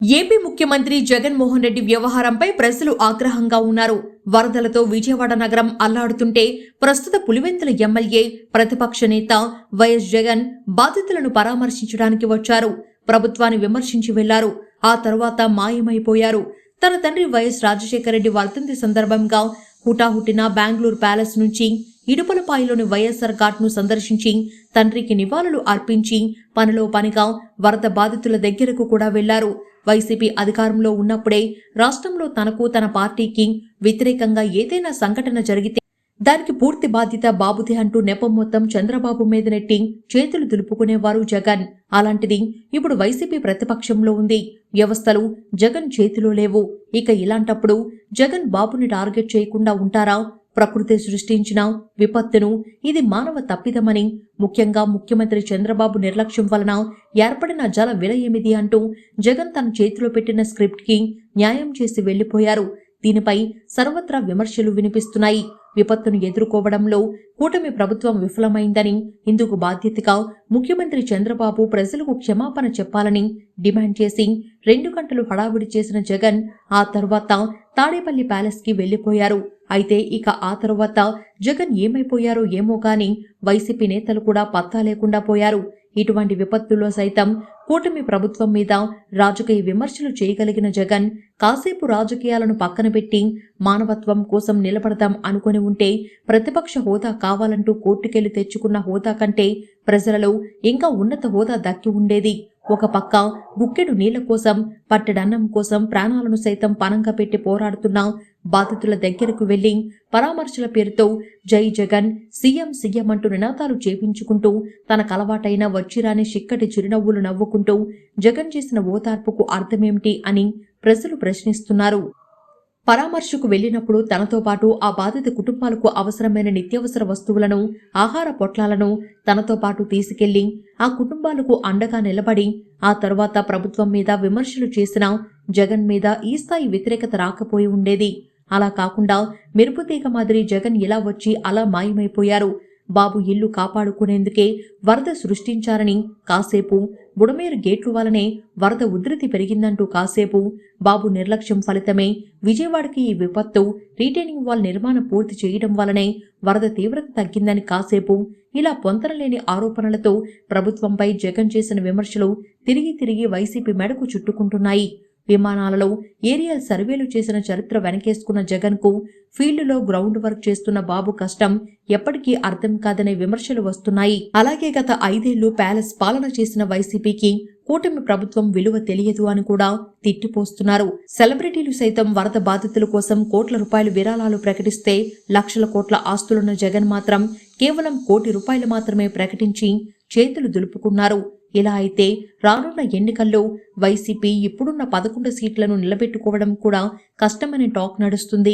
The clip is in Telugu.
ఏపీ ముఖ్యమంత్రి జగన్మోహన్ రెడ్డి వ్యవహారంపై ప్రజలు ఆగ్రహంగా ఉన్నారు. వరదలతో విజయవాడ నగరం అల్లాడుతుంటే ప్రస్తుత పులివెందుల ఎమ్మెల్యే ప్రతిపక్ష నేత వైఎస్ జగన్ బాధితులను పరామర్శించడానికి వచ్చారు. ప్రభుత్వాన్ని విమర్శించి వెళ్లారు. ఆ తర్వాత మాయమైపోయారు. తన తండ్రి వైఎస్ రాజశేఖర రెడ్డి వర్ధంతి సందర్భంగా హుటాహుటిన బెంగళూరు ప్యాలెస్ నుంచి ఇడుపలపాయలోని వైఎస్ఆర్ ఘాట్ను సందర్శించి తండ్రికి నివాళులు అర్పించి పనిలో పనిగా వరద బాధితుల దగ్గరకు కూడా వెళ్లారు. వైసీపీ అధికారంలో ఉన్నప్పుడే రాష్ట్రంలో తనకు తన పార్టీకి వ్యతిరేకంగా ఏదైనా సంఘటన జరిగితే దానికి పూర్తి బాధ్యత బాబుదే అంటూ నెపం మొత్తం చంద్రబాబు మీద నెట్టి చేతులు దులుపుకునేవారు జగన్. అలాంటిది ఇప్పుడు వైసీపీ ప్రతిపక్షంలో ఉంది. వ్యవస్థలు జగన్ చేతిలో లేవు. ఇక ఇలాంటప్పుడు జగన్ బాబుని టార్గెట్ చేయకుండా ఉంటారా? ప్రకృతి సృష్టించిన విపత్తును ఇది మానవ తప్పిదమని, ముఖ్యంగా ముఖ్యమంత్రి చంద్రబాబు నిర్లక్ష్యం వలన ఏర్పడిన జల విలయమిది అంటూ జగన్ తన చేతిలో పెట్టిన స్క్రిప్ట్ కి న్యాయం చేసి వెళ్లిపోయారు. దీనిపై సర్వత్రా విమర్శలు వినిపిస్తున్నాయి. విపత్తును ఎదుర్కోవడంలో కూటమి ప్రభుత్వం విఫలమైందని, ఇందుకు బాధ్యతగా ముఖ్యమంత్రి చంద్రబాబు ప్రజలకు క్షమాపణ చెప్పాలని డిమాండ్ చేసి 2 గంటలు హడావిడి చేసిన జగన్ ఆ తర్వాత తాడేపల్లి ప్యాలెస్ కి వెళ్లిపోయారు. అయితే ఇక ఆ తర్వాత జగన్ ఏమైపోయారో ఏమో కానీ వైసీపీ నేతలు కూడా పత్తా లేకుండా పోయారు. ఇటువంటి విపత్తుల్లో సైతం కూటమి ప్రభుత్వం మీద రాజకీయ విమర్శలు చేయగలిగిన జగన్ కాసేపు రాజకీయాలను పక్కన పెట్టి మానవత్వం కోసం నిలబడదాం అనుకుని ఉంటే ప్రతిపక్ష హోదా కావాలంటూ కోర్టుకెళ్లి తెచ్చుకున్న హోదా కంటే ప్రజలలో ఇంకా ఉన్నత హోదా దక్కి ఉండేది. ఒక పక్క గుక్కెడు నీళ్ల కోసం, పట్టెడన్నం కోసం ప్రాణాలను సైతం పణంగా పెట్టి పోరాడుతున్న బాధితుల దగ్గరకు వెళ్లి పరామర్శల పేరుతో జై జగన్, సీఎం సీఎం అంటూ నినాదాలు చేపించుకుంటూ తనకలవాటైన వచ్చిరాని చిక్కటి చిరునవ్వులు నవ్వుకుంటూ జగన్ చేసిన ఓదార్పుకు అర్థమేమిటి అని ప్రజలు ప్రశ్నిస్తున్నారు. పరామర్శకు వెళ్లినప్పుడు తనతో పాటు ఆ బాధిత కుటుంబాలకు అవసరమైన నిత్యావసర వస్తువులను, ఆహార పొట్లాలను తనతో పాటు తీసుకెళ్లి ఆ కుటుంబాలకు అండగా నిలబడి ఆ తర్వాత ప్రభుత్వం మీద విమర్శలు చేసిన జగన్ మీద ఈ స్థాయి వ్యతిరేకత రాకపోయి ఉండేది. అలా కాకుండా మెరుపుతీగ మాదిరి జగన్ ఇలా వచ్చి అలా మాయమైపోయారు. బాబు ఇల్లు కాపాడుకునేందుకే వరద సృష్టించారని కాసేపు, బుడమేరు గేట్లు వలనే వరద ఉధృతి పెరిగిందంటూ కాసేపు, బాబు నిర్లక్ష్యం ఫలితమే విజయవాడకి ఈ విపత్తు, రీటైనింగ్ వాల్ నిర్మాణం పూర్తి చేయడం వలనే వరద తీవ్రత తగ్గిందని కాసేపు, ఇలా పొంతనలేని ఆరోపణలతో ప్రభుత్వంపై జగన్ చేసిన విమర్శలు తిరిగి తిరిగి వైసీపీ మెడకు చుట్టుకుంటున్నాయి. విమానాలలో ఏరియల్ సర్వేలు చేసిన చరిత్ర వెనకేసుకున్న జగన్ కు ఫీల్డ్లో గ్రౌండ్ వర్క్ చేస్తున్న బాబు కష్టం ఎప్పటికీ అర్థం కాదనే విమర్శలు వస్తున్నాయి. అలాగే గత 5 ఏళ్లు ప్యాలెస్ పాలన చేసిన వైసీపీకి కూటమి ప్రభుత్వం విలువ తెలియదు అని కూడా తిట్టిపోస్తున్నారు. సెలబ్రిటీలు సైతం వరద బాధితుల కోసం కోట్ల రూపాయలు విరాళాలు ప్రకటిస్తే లక్షల కోట్ల ఆస్తులున్న జగన్ మాత్రం కేవలం ₹1 మాత్రమే ప్రకటించి చేతులు దులుపుకున్నారు. ఇలా అయితే రానున్న ఎన్నికల్లో వైసీపీ ఇప్పుడున్న 11 సీట్లను నిలబెట్టుకోవడం కూడా కష్టమనే టాక్ నడుస్తుంది.